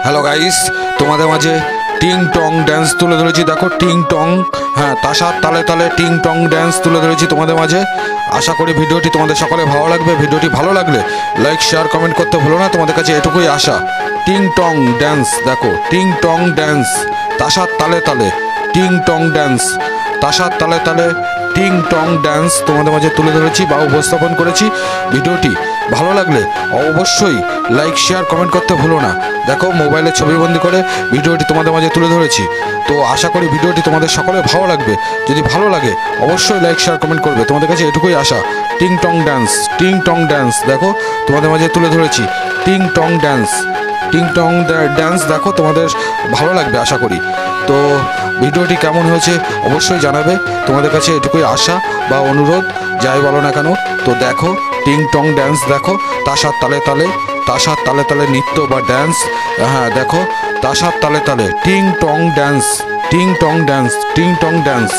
Hello guys, তোমাদের মাঝে টিং টং ড্যান্স তুলে ধরেছি। দেখো টিং টং, হ্যাঁ, তাসার তালে তালে টিং টং ড্যান্স তুলে ধরেছি তোমাদের মাঝে। আশা করি ভিডিওটি তোমাদের সকলে ভালো লাগবে। ভিডিওটি ভালো লাগলে লাইক শেয়ার কমেন্ট করতে ভুলো না, তোমাদের কাছে এটুকুই আশা। টিং টং ড্যান্স দেখো, টিং টং ড্যান্স, তাসার তালে তালে টিং টং ড্যান্স, তাসার তালে তালে টিং টং ড্যান্স তোমাদের মাঝে তুলে ধরেছি বা উপস্থাপন করেছি। ভিডিওটি ভালো লাগলে অবশ্যই লাইক শেয়ার কমেন্ট করতে ভুলো না। দেখো মোবাইলে ছবিবন্দি করে ভিডিওটি তোমাদের মাঝে তুলে ধরেছি। তো আশা করি ভিডিওটি তোমাদের সকলে ভালো লাগবে। যদি ভালো লাগে অবশ্যই লাইক শেয়ার কমেন্ট করবে, তোমাদের কাছে এটুকুই আশা। টিং টং ড্যান্স, টিং টং ড্যান্স দেখো তোমাদের মাঝে তুলে ধরেছি। টিং টং ড্যান্স, টিং টং ড্যান্স দেখো তোমাদের ভালো লাগবে আশা করি। তো ভিডিওটি কেমন হয়েছে অবশ্যই জানাবে, তোমাদের কাছে এটুকুই আশা বা অনুরোধ, যাই বলো না কেন। তো দেখো টিং টং ড্যান্স দেখো, তাসার তালে তালে, তাসার তালে তালে নৃত্য বা ড্যান্স, হ্যাঁ দেখো তাসার তালে তালে টিং টং ড্যান্স, টিং টং ড্যান্স, টিং টং ড্যান্স।